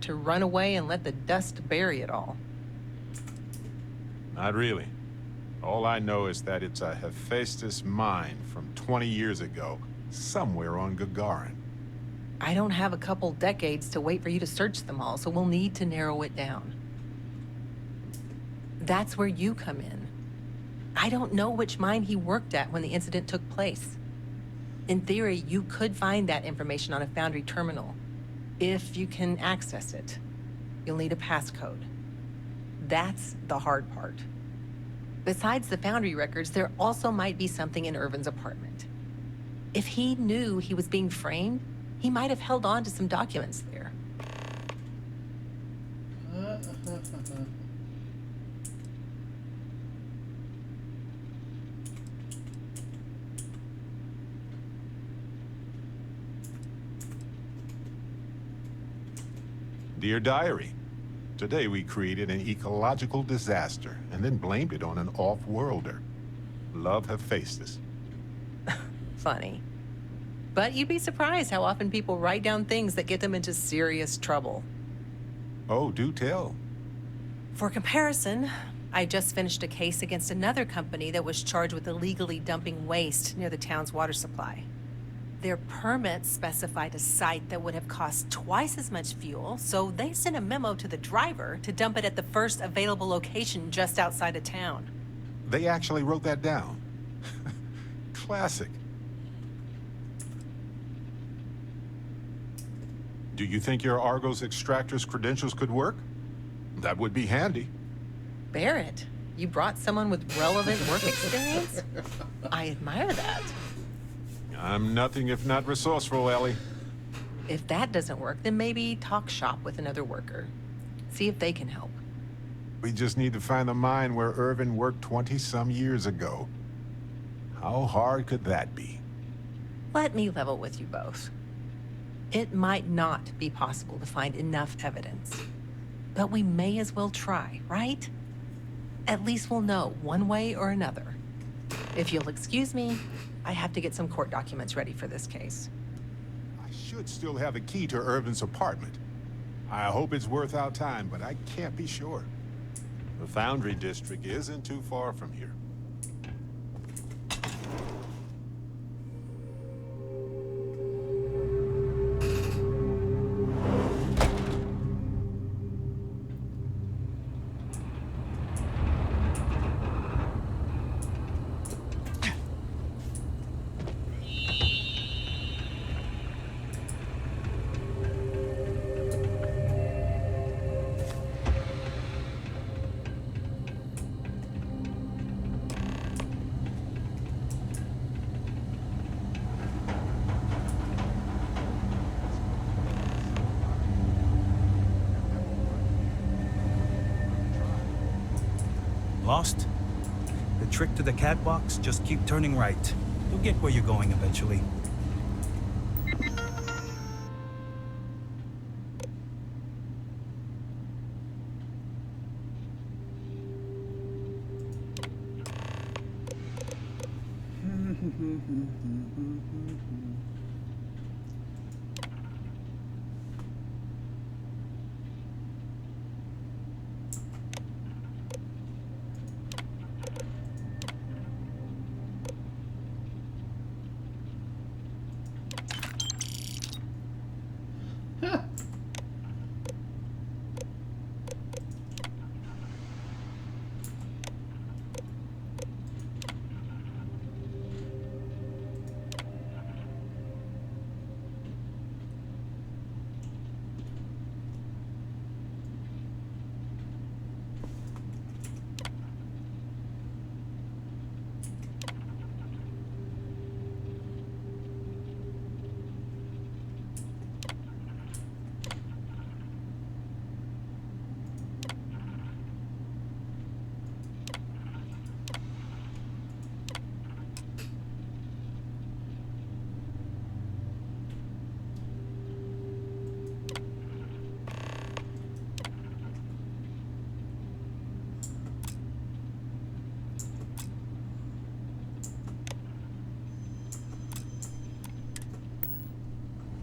to run away and let the dust bury it all? Not really. All I know is that it's a Hephaestus mine from 20 years ago, somewhere on Gagarin. I don't have a couple decades to wait for you to search them all, so we'll need to narrow it down. That's where you come in. I don't know which mine he worked at when the incident took place. In theory, you could find that information on a Foundry terminal, if you can access it. You'll need a passcode. That's the hard part. Besides the Foundry records, there also might be something in Irvin's apartment. If he knew he was being framed, he might have held on to some documents there. Dear Diary, today we created an ecological disaster and then blamed it on an off-worlder. Love Hephaestus. Funny. But you'd be surprised how often people write down things that get them into serious trouble. Oh, do tell. For comparison, I just finished a case against another company that was charged with illegally dumping waste near the town's water supply. Their permits specified a site that would have cost twice as much fuel, so they sent a memo to the driver to dump it at the first available location just outside of town. They actually wrote that down. Classic. Do you think your Argos extractor's credentials could work? That would be handy. Barrett, you brought someone with relevant work experience? I admire that. I'm nothing if not resourceful, Ellie. If that doesn't work, then maybe talk shop with another worker. See if they can help. We just need to find the mine where Irvin worked 20-some years ago. How hard could that be? Let me level with you both. It might not be possible to find enough evidence. But we may as well try, right? At least we'll know one way or another. If you'll excuse me, I have to get some court documents ready for this case. I should still have a key to Irvin's apartment. I hope it's worth our time, but I can't be sure. The Foundry District isn't too far from here. Lost? The trick to the catwalks, just keep turning right. You'll get where you're going eventually.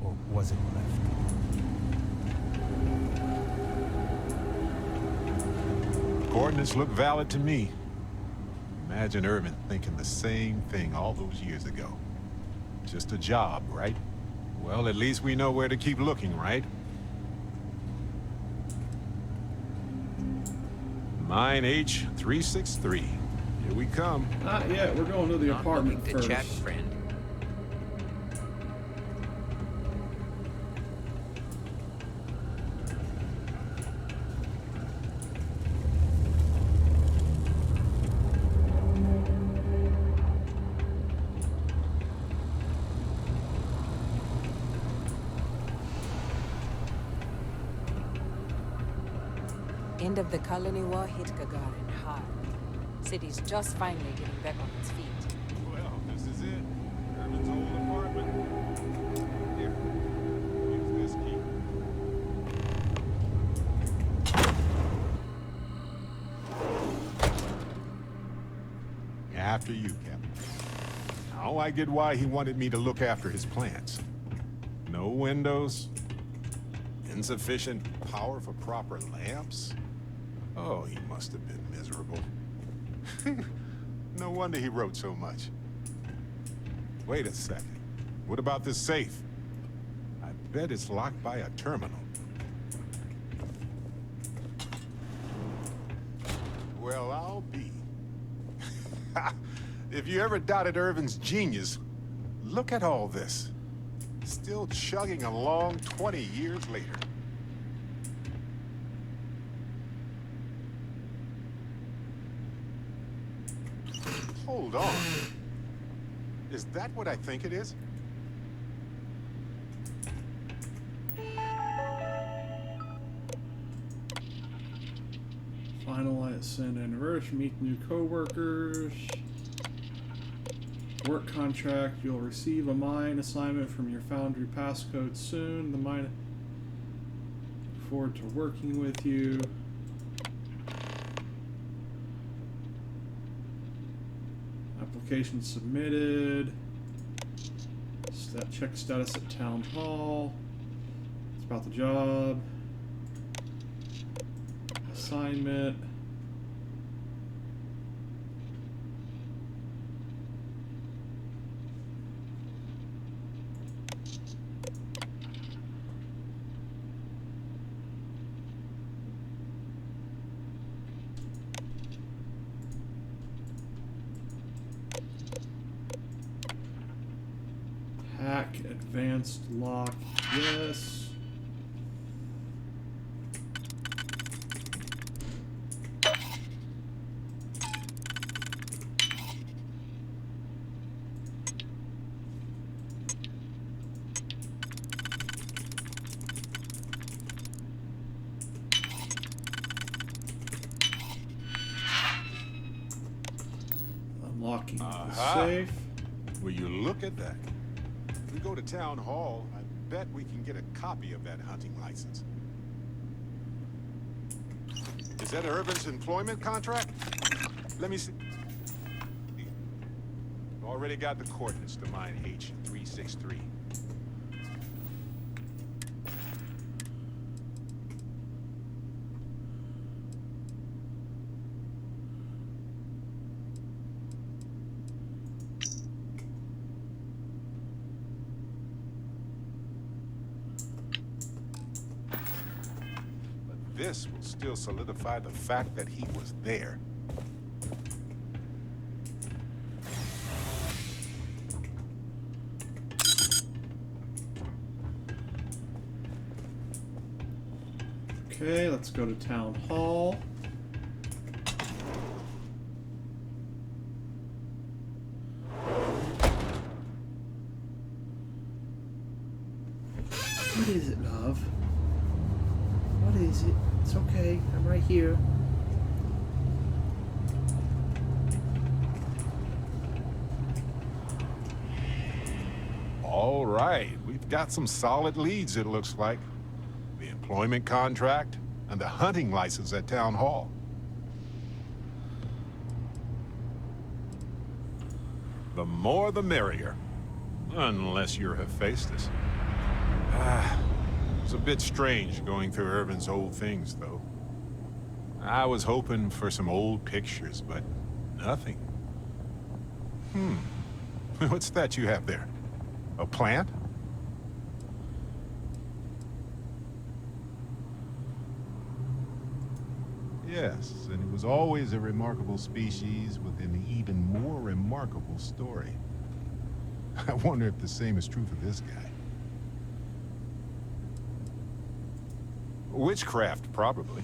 Or was it left? coordinates look valid to me. Imagine Irvin thinking the same thing all those years ago. Just a job, right? Well, at least we know where to keep looking, right? Mine H363. Here we come. Not yet. We're going to the apartment looking to first. chat, friend. End of the colony war hit Gagarin hard. City's just finally getting back on its feet. Well, this is it. Irvin's old apartment. Here, use this key. After you, Captain. Now I get why he wanted me to look after his plants. No windows, insufficient power for proper lamps. Oh, he must have been miserable. No wonder he wrote so much. Wait a second. What about this safe? I bet it's locked by a terminal. Well, I'll be. If you ever doubted Irvin's genius, look at all this. Still chugging along 20 years later. Hold on. Is that what I think it is? Finalize send anniversary, meet new co-workers. Work contract, you'll receive a mine assignment from your foundry passcode soon. The mine look forward to working with you. Application submitted. Check status at town hall. It's about the job. Assignment. Hack, advanced lock, yes. Unlocking the safe. Will you look at that? If we go to town hall, I bet we can get a copy of that hunting license. Is that Irvin's employment contract? Let me see. Already got the coordinates to mine H363. This will still solidify the fact that he was there. Okay, let's go to town hall. What is it, love? What is it? It's okay. I'm right here. All right, we've got some solid leads, it looks like. The employment contract and the hunting license at town hall. The more the merrier. Unless you're Hephaestus. It's a bit strange going through Irvin's old things, though. I was hoping for some old pictures, but nothing. What's that you have there? A plant? Yes, and it was always a remarkable species with an even more remarkable story. I wonder if the same is true for this guy. Witchcraft, probably.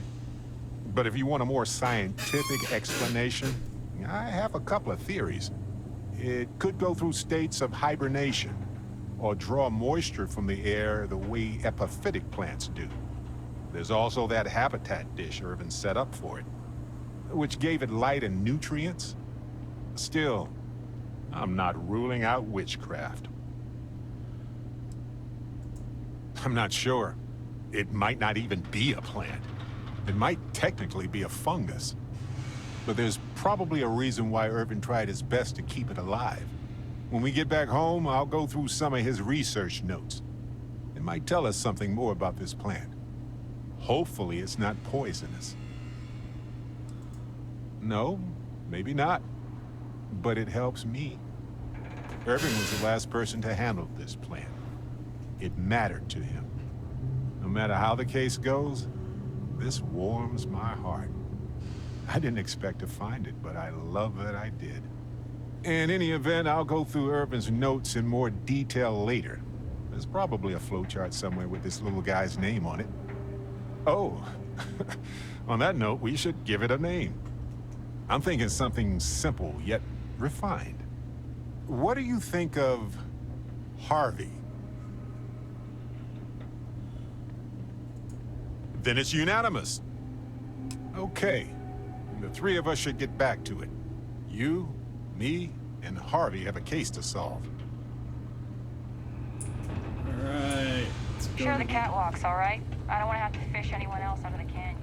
But if you want a more scientific explanation, I have a couple of theories. It could go through states of hibernation, or draw moisture from the air the way epiphytic plants do. There's also that habitat dish Irvin set up for it, which gave it light and nutrients. Still, I'm not ruling out witchcraft. I'm not sure. It might not even be a plant. It might technically be a fungus. But there's probably a reason why Irvin tried his best to keep it alive. When we get back home, I'll go through some of his research notes. It might tell us something more about this plant. Hopefully it's not poisonous. No, maybe not. But it helps me. Irvin was the last person to handle this plant. It mattered to him. No matter how the case goes, this warms my heart. I didn't expect to find it, but I love that I did. In any event, I'll go through Irvin's notes in more detail later. There's probably a flowchart somewhere with this little guy's name on it. Oh, on that note, we should give it a name. I'm thinking something simple, yet refined. What do you think of Harvey? Then it's unanimous. Okay, the three of us should get back to it. You, me, and Harvey have a case to solve. Alright, let's go. Sure, the catwalk's all right. I don't want to have to fish anyone else out of the canyon.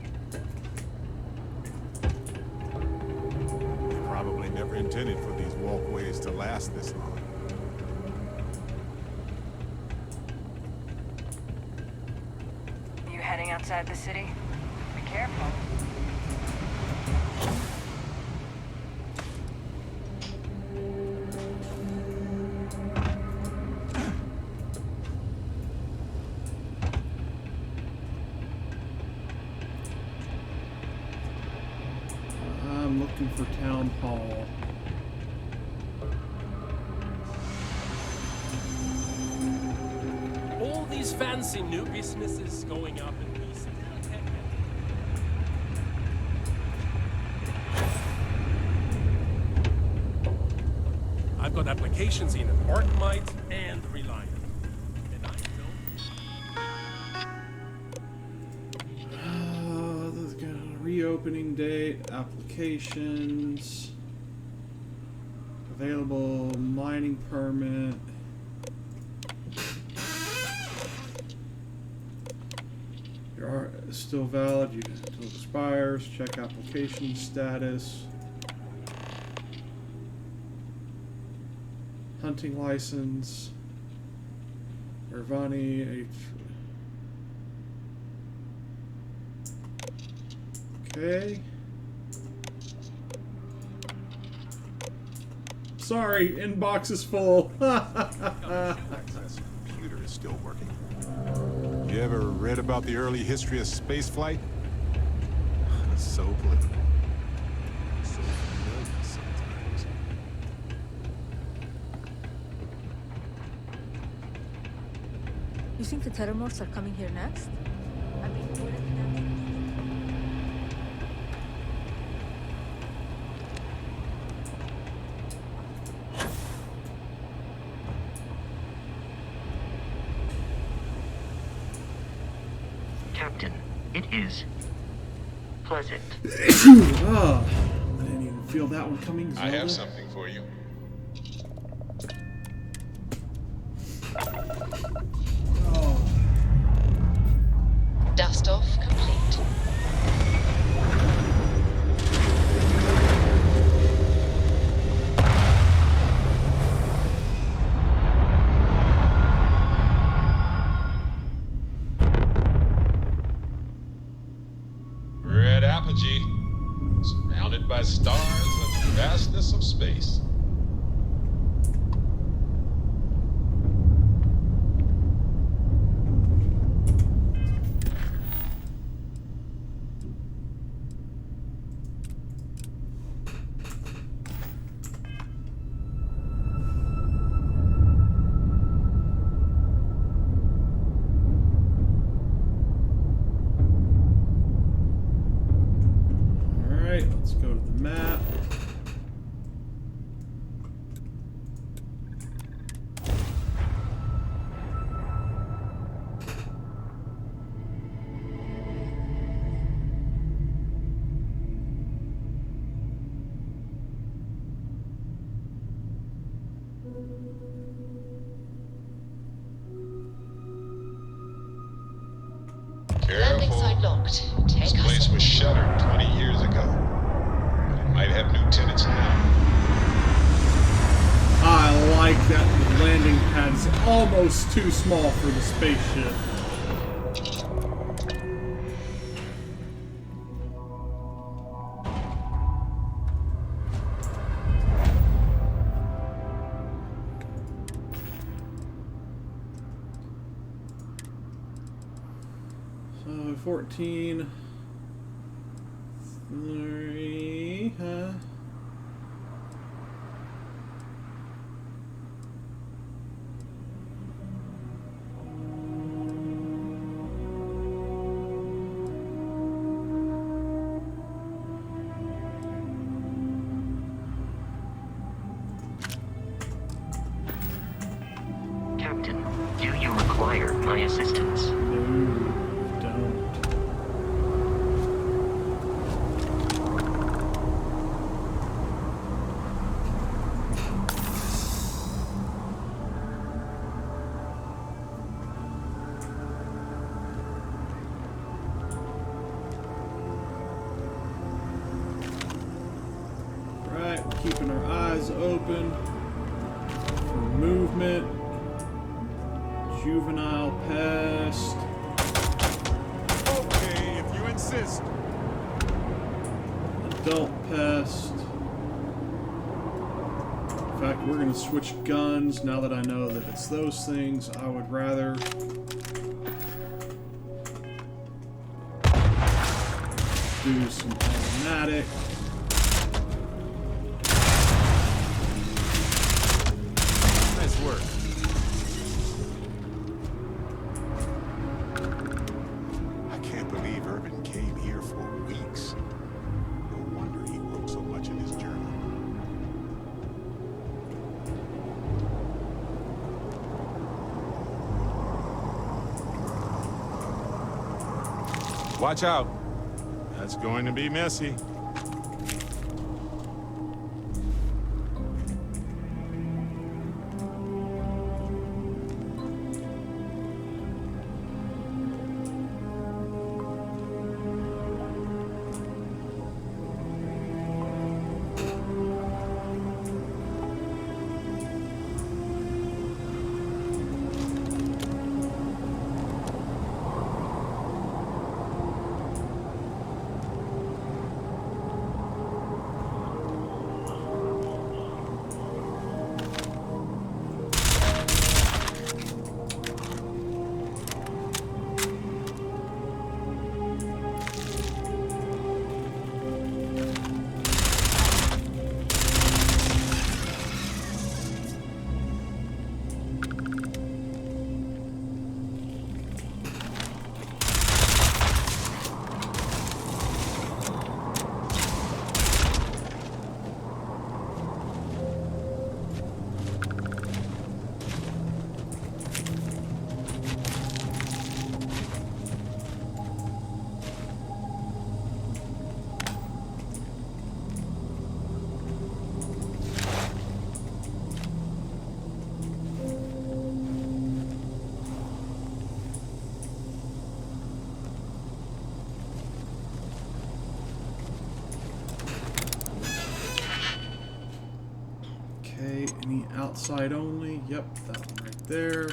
They probably never intended for these walkways to last this long. You heading outside the city? Be careful. I'm looking for Town Hall. All these fancy new businesses going up in recent. I've got applications in Arcmite and Reliant. And I know. This got a reopening date, applications, available mining permit. Your still valid, you until it expires. Check application status. Hunting license. Irvani. Okay. Sorry, inbox is full. This computer is still working. You ever read about the early history of spaceflight? It's so political. So familiar sometimes. You think the Terramorphs are coming here next? I mean, what if next? Captain, it is pleasant. Oh, I didn't even feel that one coming. I have Zelda. something for you. Oh, Dust off complete. Red apple. apogee, surrounded by stars and the vastness of space. Alright, let's go to the map. Landing Careful. site locked. Take This us place in. was shuttered 20 years ago, but it might have new tenants now. I like that the landing pad is almost too small for the spaceship. So 14. 3, huh? Captain, do you require my assistance? No, don't. Right, we're keeping our eyes open for movement. Juvenile pest. Okay, if you insist. Adult pest. In fact, we're going to switch guns now that I know that it's those things. I would rather do some automatic. Nice work. I can't believe Urban came here for weeks. No wonder he wrote so much in his journal. Watch out. That's going to be messy. Okay, any outside only? Yep, that one right there.